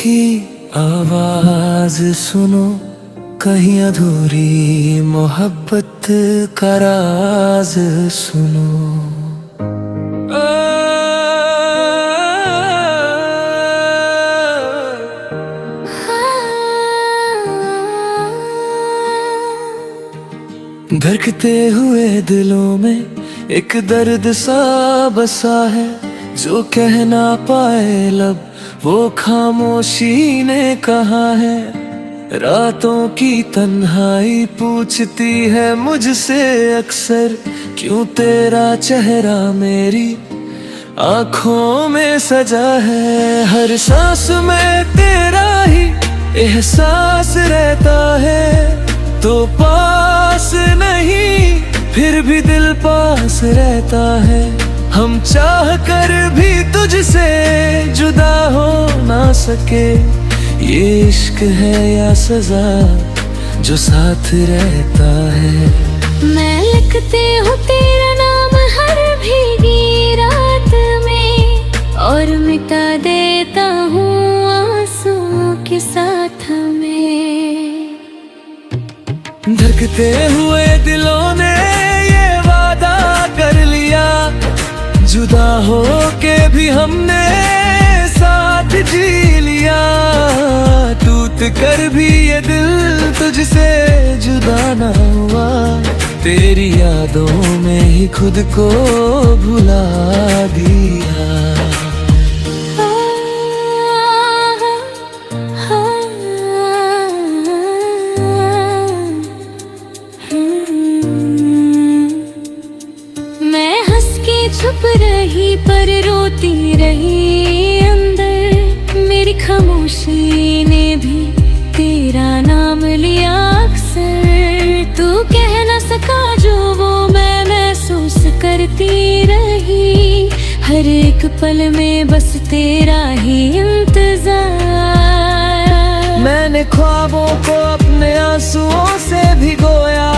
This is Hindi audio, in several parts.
की आवाज सुनो, कहीं अधूरी मोहब्बत का राज सुनो। धड़कते हुए दिलों में एक दर्द सा बसा है, जो कह ना पाए लब वो खामोशी ने कहा है। रातों की तन्हाई पूछती है मुझसे अक्सर, क्यों तेरा चेहरा मेरी आँखों में सजा है। हर सांस में तेरा ही एहसास रहता है, तो पास नहीं फिर भी दिल पास रहता है। हम चाह कर भी तुझसे जुदा हो ना सके, ये इश्क है या सजा जो साथ रहता है। मैं लिखती हूँ तेरा नाम हर भीगी रात में, और मिटा देता हूँ आंसुओं के साथ में। धड़कते हुए दिलों ने ये वादा कर लिया, जुदा हो के भी हमने साथ जी लिया। टूट कर भी ये दिल तुझसे जुदा ना हुआ, तेरी यादों में ही खुद को भुला दिया। छुप रही पर रोती रही अंदर, मेरी खामोशी ने भी तेरा नाम लिया अक्सर। तू कह न सका जो वो मैं महसूस करती रही, हर एक पल में बस तेरा ही इंतजार। मैंने ख्वाबों को अपने आंसुओं से भिगोया,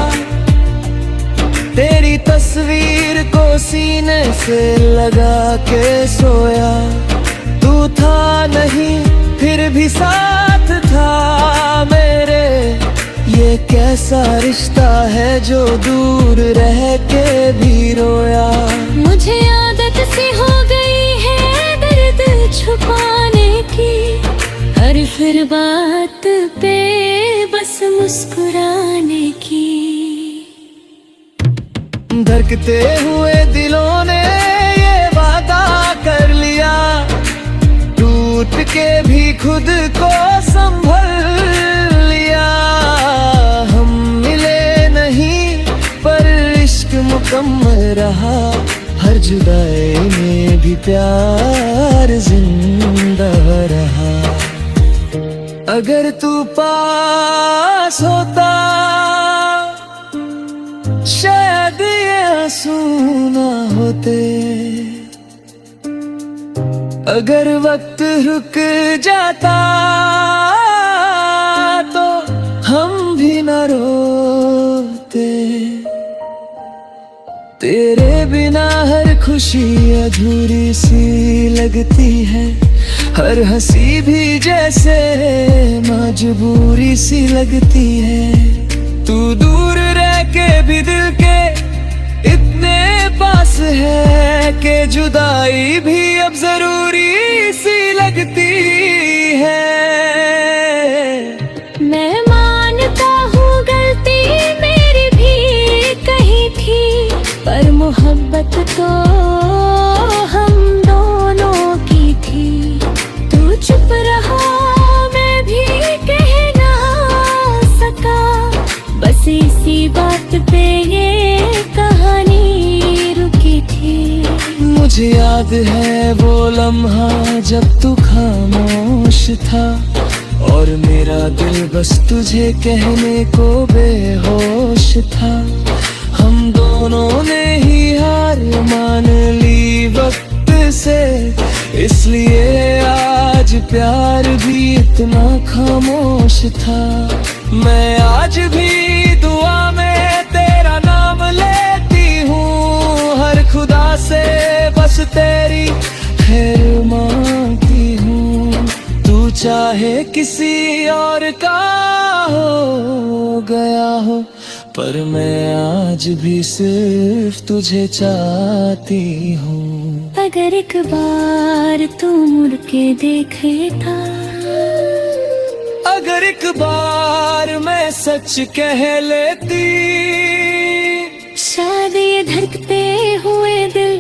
तेरी तस्वीर को सीने से लगा के सोया। तू था नहीं फिर भी साथ था मेरे, ये कैसा रिश्ता है जो दूर रह के भी रोया। मुझे आदत सी हो गई है दर्द छुपाने की, हर फिर बात पे बस मुस्कुराने की। धड़कते हुए दिलों ने ये वादा कर लिया, टूट के भी खुद को संभल लिया। हम मिले नहीं पर इश्क मुकम्मल रहा, हर जुदाई में भी प्यार जिंदा रहा। अगर तू पास होता शायद ये आंसू ना होते, अगर वक्त रुक जाता तो हम भी न रोते। तेरे बिना हर खुशी अधूरी सी लगती है, हर हंसी भी जैसे मजबूरी सी लगती है। तू दूर रह के भी दिल के इतने पास है, कि जुदाई भी अब जरूरी सी लगती है। मैं मानता हूँ गलती मेरी भी कहीं थी, पर मोहब्बत तो हम दोनों की थी। तू चुप रहा मैं भी कह ना सका, बस इसी बात पे ये कहानी रुकी थी। मुझे याद है वो लम्हा जब तू खामोश था, और मेरा दिल बस तुझे कहने को बेहोश था। हम दोनों ने ही हार मान ली वक्त से, इसलिए आज प्यार भी इतना खामोश था। मैं आज भी दुआ में तेरा नाम लेती हूँ, हर खुदा से बस तेरी खैर मांगती हूँ। तू चाहे किसी और का हो गया हो, पर मैं आज भी सिर्फ तुझे चाहती हूँ। अगर एक बार तू मुड़ के देखे था, अगर एक बार मैं सच कह लेती, शायद ये धड़कते हुए दिल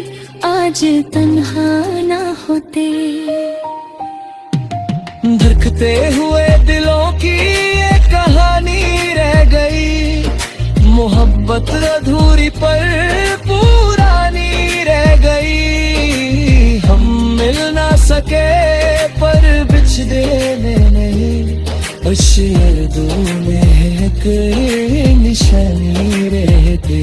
आज तन्हा ना होते। धड़कते हुए दिलों की ये कहानी रह गई, मोहब्बत अधूरी पर पुरानी रह गई। हम मिल ना सके पर बिछड़े नहीं, अशर दो में एक निशानी रहते।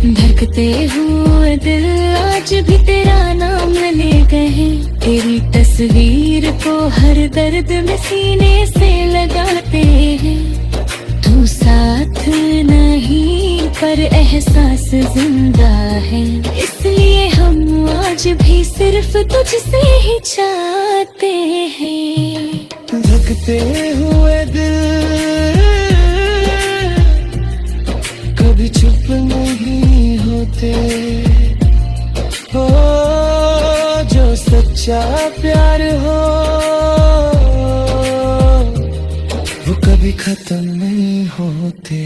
धड़कते हुए दिल आज भी तेरा नाम ले गए, तेरी तस्वीर को हर दर्द में सीने से लगाते हैं। तू साथ नहीं पर एहसास जिंदा है, इसलिए हम आज भी सिर्फ तुझसे ही चाहते हैं। धड़कते हुए दिल कभी चुप नहीं होते, हो जो सच्चा प्यार हो वो कभी खत्म नहीं होते।